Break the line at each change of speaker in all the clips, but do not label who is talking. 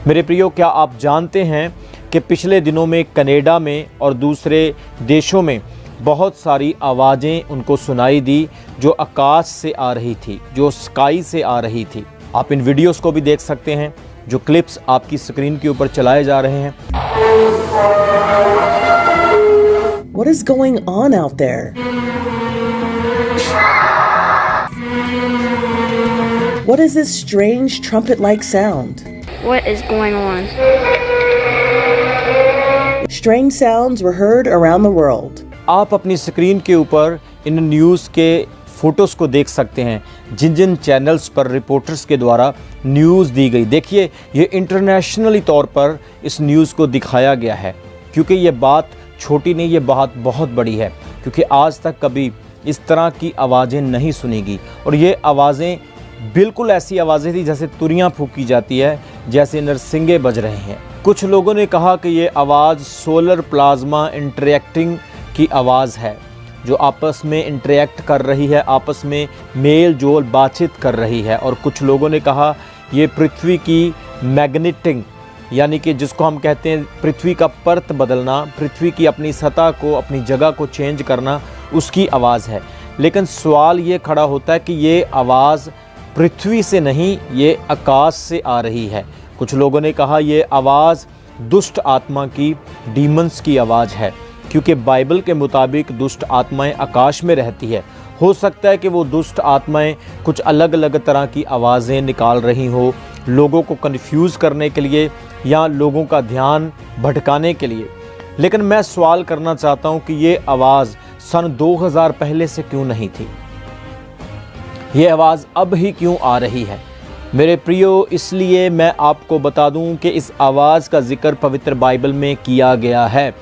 मेरे प्रियो, क्या आप जानते हैं कि पिछले दिनों में कनाडा में और दूसरे देशों में बहुत सारी आवाज़ें उनको सुनाई दी जो आकाश से आ रही थी, जो स्काई से आ रही थी। आप इन वीडियोस को भी देख सकते हैं, जो क्लिप्स आपकी स्क्रीन के ऊपर चलाए जा रहे हैं।
What is going on out there? What is this strange trumpet-like sound?
What is going on?
Strange sounds were heard around the world.
आप अपनी स्क्रीन के ऊपर इन न्यूज़ के फ़ोटोज़ को देख सकते हैं, जिन जिन चैनल्स पर रिपोर्टर्स के द्वारा न्यूज़ दी गई। देखिए, ये इंटरनेशनली तौर पर इस न्यूज़ को दिखाया गया है, क्योंकि ये बात छोटी नहीं, ये बात बहुत बड़ी है, क्योंकि आज तक कभी इस तरह की आवाज़ें नहीं सुनीगी। और ये आवाज़ें बिल्कुल ऐसी आवाज़ें थी जैसे तुरियां फूंकी जाती है, जैसे नरसिंगे बज रहे हैं। कुछ लोगों ने कहा कि ये आवाज़ सोलर प्लाज्मा इंटरैक्टिंग की आवाज़ है, जो आपस में इंटरैक्ट कर रही है, आपस में मेल जोल बातचीत कर रही है। और कुछ लोगों ने कहा ये पृथ्वी की मैग्नेटिंग, यानी कि जिसको हम कहते हैं पृथ्वी का परत बदलना, पृथ्वी की अपनी सतह को, अपनी जगह को चेंज करना, उसकी आवाज़ है। लेकिन सवाल ये खड़ा होता है कि ये आवाज़ पृथ्वी से नहीं, ये आकाश से आ रही है। कुछ लोगों ने कहा ये आवाज़ दुष्ट आत्मा की, डीमंस की आवाज़ है, क्योंकि बाइबल के मुताबिक दुष्ट आत्माएं आकाश में रहती है। हो सकता है कि वो दुष्ट आत्माएं कुछ अलग अलग तरह की आवाज़ें निकाल रही हो, लोगों को कन्फ्यूज़ करने के लिए या लोगों का ध्यान भटकाने के लिए। लेकिन मैं सवाल करना चाहता हूँ कि ये आवाज़ सन 2000 पहले से क्यों नहीं थी? ये आवाज़ अब ही क्यों आ रही है? मेरे प्रियो, इसलिए मैं आपको बता दूं कि इस आवाज़ का जिक्र पवित्र बाइबल में किया गया है।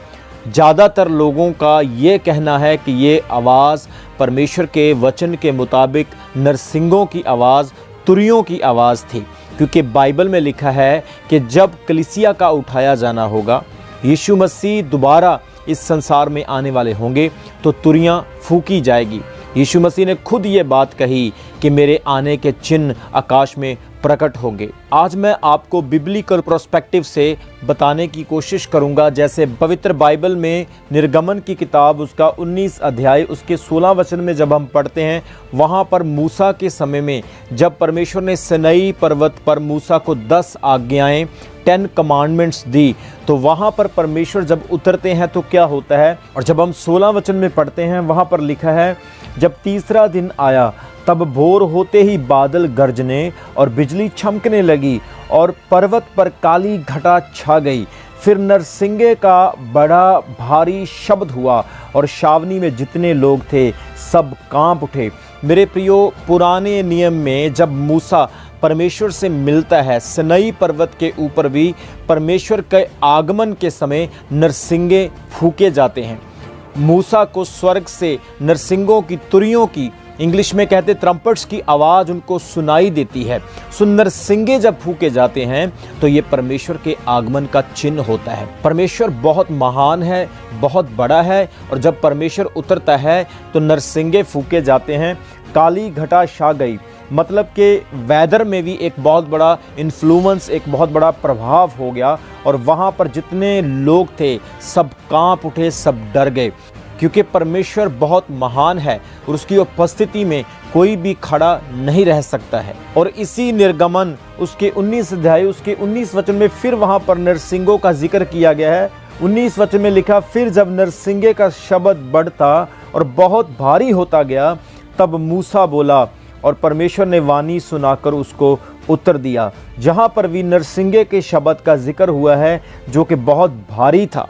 ज़्यादातर लोगों का ये कहना है कि ये आवाज़ परमेश्वर के वचन के मुताबिक नरसिंगों की आवाज़, तुरियों की आवाज़ थी, क्योंकि बाइबल में लिखा है कि जब कलीसिया का उठाया जाना होगा, यीशु मसीह दोबारा इस संसार में आने वाले होंगे, तो तुरियां फूंकी जाएगी। यीशु मसीह ने खुद ये बात कही कि मेरे आने के चिन्ह आकाश में प्रकट होंगे। आज मैं आपको बिब्लिकल पर्सपेक्टिव से बताने की कोशिश करूंगा। जैसे पवित्र बाइबल में निर्गमन की किताब उसका 19 अध्याय उसके 16 वचन में जब हम पढ़ते हैं, वहाँ पर मूसा के समय में जब परमेश्वर ने सिनाई पर्वत पर मूसा को 10 आज्ञाएं, 10 कमांडमेंट्स दी, तो वहाँ पर परमेश्वर जब उतरते हैं तो क्या होता है। और जब हम 16 वचन में पढ़ते हैं, वहाँ पर लिखा है, जब तीसरा दिन आया तब भोर होते ही बादल गरजने और बिजली चमकने लगी और पर्वत पर काली घटा छा गई। फिर नरसिंगे का बड़ा भारी शब्द हुआ और छावनी में जितने लोग थे सब कांप उठे। मेरे प्रियो, पुराने नियम में जब मूसा परमेश्वर से मिलता है, सिनाई पर्वत के ऊपर भी परमेश्वर के आगमन के समय नरसिंगे फूके जाते हैं। मूसा को स्वर्ग से नरसिंगों की, तुरियों की, इंग्लिश में कहते ट्रम्पेट्स की आवाज़ उनको सुनाई देती है। सो नरसिंगे जब फूके जाते हैं तो ये परमेश्वर के आगमन का चिन्ह होता है। परमेश्वर बहुत महान है, बहुत बड़ा है, और जब परमेश्वर उतरता है तो नरसिंगे फूके जाते हैं। काली घटा छा गई, मतलब कि वेदर में भी एक बहुत बड़ा इन्फ्लुएंस, एक बहुत बड़ा प्रभाव हो गया, और वहाँ पर जितने लोग थे सब कांप उठे, सब डर गए, क्योंकि परमेश्वर बहुत महान है और उसकी उपस्थिति में कोई भी खड़ा नहीं रह सकता है। और इसी निर्गमन उसके 19 अध्याय उसके 19 वचन में फिर वहाँ पर नरसिंगों का जिक्र किया गया है। 19 वचन में लिखा, फिर जब नरसिंगे का शब्द बढ़ता और बहुत भारी होता गया, तब मूसा बोला और परमेश्वर ने वाणी सुनाकर उसको उत्तर दिया। जहाँ पर भी नरसिंगे के शब्द का जिक्र हुआ है, जो कि बहुत भारी था,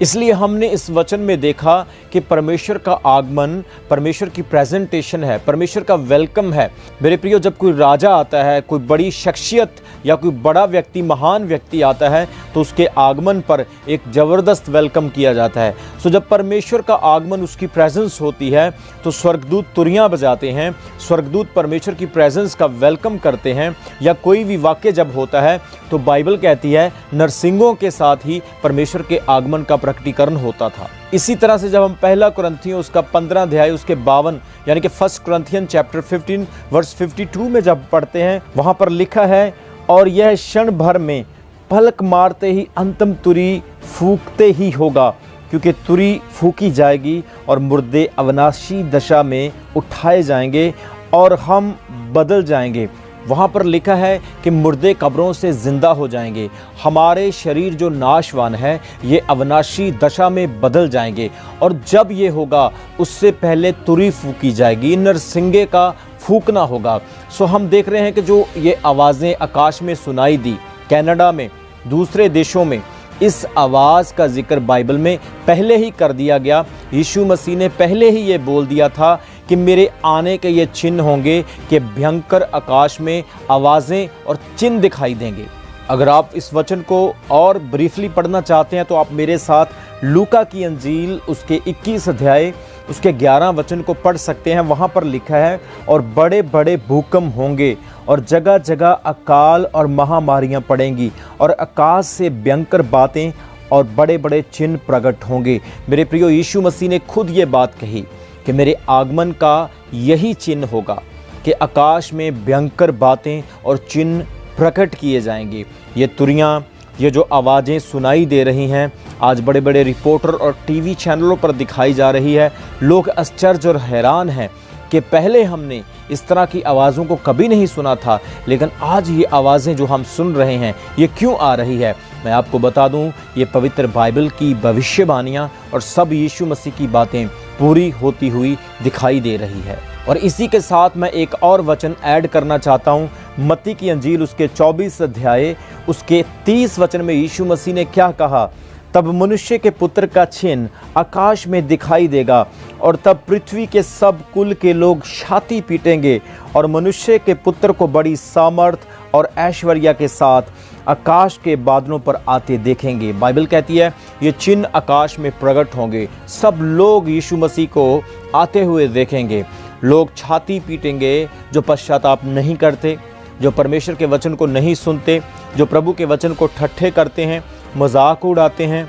इसलिए हमने इस वचन में देखा कि परमेश्वर का आगमन, परमेश्वर की प्रेजेंटेशन है, परमेश्वर का वेलकम है। मेरे प्रियो, जब कोई राजा आता है, कोई बड़ी शख्सियत या कोई बड़ा व्यक्ति, महान व्यक्ति आता है, तो उसके आगमन पर एक ज़बरदस्त वेलकम किया जाता है। सो जब परमेश्वर का आगमन, उसकी प्रेजेंस होती है, तो स्वर्गदूत तुरियां बजाते हैं, स्वर्गदूत परमेश्वर की प्रेजेंस का वेलकम करते हैं। या कोई भी वाक्य जब होता है तो बाइबल कहती है नरसिंगों के साथ ही परमेश्वर के आगमन का प्रकटीकरण होता था। इसी तरह से जब हम पहला कुरिन्थियों उसका 15 अध्याय उसके 52 यानी कि 1 कुरिन्थियन चैप्टर 15 वर्स 52 में जब पढ़ते हैं, वहाँ पर लिखा है, और यह क्षण भर में पलक मारते ही अंतिम तुरी फूंकते ही होगा, क्योंकि तुरी फूंकी जाएगी और मुर्दे अविनाशी दशा में उठाए जाएंगे और हम बदल जाएंगे। वहाँ पर लिखा है कि मुर्दे कब्रों से ज़िंदा हो जाएंगे। हमारे शरीर जो नाशवान है ये अविनाशी दशा में बदल जाएंगे, और जब ये होगा उससे पहले तुरी फूंकी जाएगी, नरसिंगे का फूंकना होगा। सो हम देख रहे हैं कि जो ये आवाज़ें आकाश में सुनाई दी, कनाडा में, दूसरे देशों में, इस आवाज़ का जिक्र बाइबल में पहले ही कर दिया गया। यीशु मसीह ने पहले ही ये बोल दिया था कि मेरे आने के ये चिन्ह होंगे कि भयंकर आकाश में आवाज़ें और चिन्ह दिखाई देंगे। अगर आप इस वचन को और ब्रीफली पढ़ना चाहते हैं तो आप मेरे साथ लूका की अंजील उसके 21 अध्याय उसके 11 वचन को पढ़ सकते हैं। वहाँ पर लिखा है, और बड़े बड़े भूकंप होंगे और जगह जगह अकाल और महामारियाँ पड़ेंगी और आकाश से भयंकर बातें और बड़े बड़े चिन्ह प्रकट होंगे। मेरे प्रियो, यीशु मसीह ने खुद ये बात कही कि मेरे आगमन का यही चिन्ह होगा कि आकाश में भयंकर बातें और चिन्ह प्रकट किए जाएंगे। ये तुरियाँ, ये जो आवाज़ें सुनाई दे रही हैं, आज बड़े बड़े रिपोर्टर और टीवी चैनलों पर दिखाई जा रही है। लोग आश्चर्य और हैरान हैं कि पहले हमने इस तरह की आवाज़ों को कभी नहीं सुना था, लेकिन आज ये आवाज़ें जो हम सुन रहे हैं ये क्यों आ रही है। मैं आपको बता दूं, ये पवित्र बाइबल की भविष्यवाणियाँ और सब यीशु मसीह की बातें पूरी होती हुई दिखाई दे रही है। और इसी के साथ मैं एक और वचन ऐड करना चाहता हूँ। मत्ती की अंजील उसके 24 अध्याय उसके 30 वचन में यीशु मसीह ने क्या कहा, तब मनुष्य के पुत्र का चिन्ह आकाश में दिखाई देगा और तब पृथ्वी के सब कुल के लोग छाती पीटेंगे और मनुष्य के पुत्र को बड़ी सामर्थ और ऐश्वर्य के साथ आकाश के बादलों पर आते देखेंगे। बाइबल कहती है ये चिन्ह आकाश में प्रकट होंगे, सब लोग यीशु मसीह को आते हुए देखेंगे। लोग छाती पीटेंगे जो पश्चाताप नहीं करते, जो परमेश्वर के वचन को नहीं सुनते, जो प्रभु के वचन को ठट्ठे करते हैं, मजाक उड़ाते हैं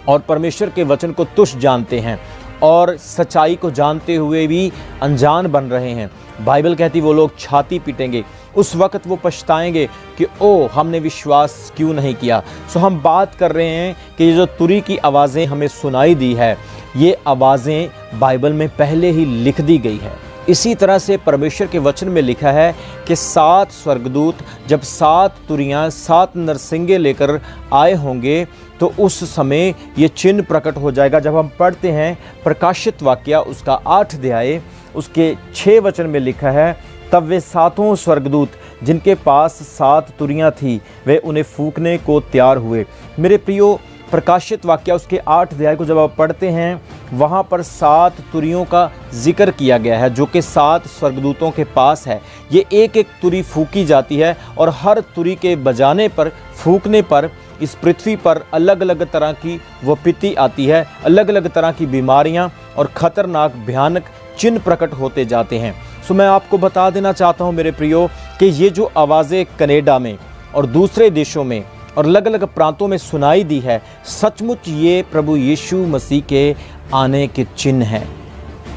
और परमेश्वर के वचन को तुच्छ जानते हैं और सच्चाई को जानते हुए भी अनजान बन रहे हैं। बाइबल कहती वो लोग छाती पीटेंगे। उस वक्त वो पछताएंगे कि ओ हमने विश्वास क्यों नहीं किया। सो हम बात कर रहे हैं कि ये जो तुरी की आवाज़ें हमें सुनाई दी है, ये आवाज़ें बाइबल में पहले ही लिख दी गई है। इसी तरह से परमेश्वर के वचन में लिखा है कि 7 स्वर्गदूत जब 7 तुरियां 7 नरसिंगे लेकर आए होंगे तो उस समय ये चिन्ह प्रकट हो जाएगा। जब हम पढ़ते हैं प्रकाशित वाक्य उसका 8 अध्याय उसके 6 वचन में लिखा है, तब वे 7 स्वर्गदूत जिनके पास 7 तुरियां थी वे उन्हें फूंकने को तैयार हुए। मेरे प्रियो, प्रकाशित वाक्य उसके 8 अध्याय को जब आप पढ़ते हैं वहाँ पर 7 तुरियों का जिक्र किया गया है जो कि 7 स्वर्गदूतों के पास है। ये एक एक तुरी फूंकी जाती है और हर तुरी के बजाने पर, फूंकने पर इस पृथ्वी पर अलग अलग तरह की विपत्ति आती है, अलग अलग तरह की बीमारियाँ और ख़तरनाक भयानक चिन्ह प्रकट होते जाते हैं। सो मैं आपको बता देना चाहता हूँ मेरे प्रियो कि ये जो आवाज़ें कनाडा में और दूसरे देशों में और अलग अलग प्रांतों में सुनाई दी है, सचमुच ये प्रभु यीशु मसीह के आने के चिन्ह हैं।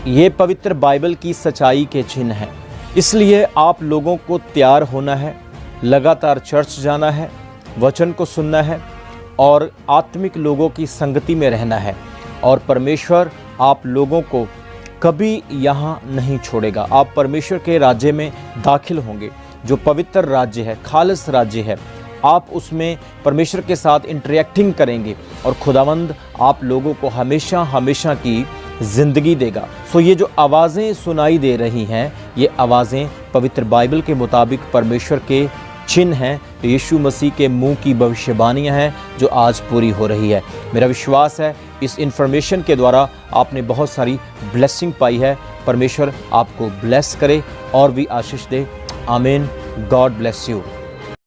ये पवित्र बाइबल की सच्चाई के चिन्ह हैं। इसलिए आप लोगों को तैयार होना है, लगातार चर्च जाना है, वचन को सुनना है और आत्मिक लोगों की संगति में रहना है, और परमेश्वर आप लोगों को कभी यहाँ नहीं छोड़ेगा। आप परमेश्वर के राज्य में दाखिल होंगे, जो पवित्र राज्य है, खालिस राज्य है। आप उसमें परमेश्वर के साथ इंटरेक्टिंग करेंगे और खुदावंद आप लोगों को हमेशा हमेशा की ज़िंदगी देगा। सो ये जो आवाज़ें सुनाई दे रही हैं, ये आवाज़ें पवित्र बाइबल के मुताबिक परमेश्वर के चिन्ह हैं, यीशु मसीह के मुंह की भविष्यवाणियाँ हैं जो आज पूरी हो रही है। मेरा विश्वास है इस इन्फॉर्मेशन के द्वारा आपने बहुत सारी ब्लेसिंग पाई है। परमेश्वर आपको ब्लेस करे और भी आशीष दे। आमीन। God bless you.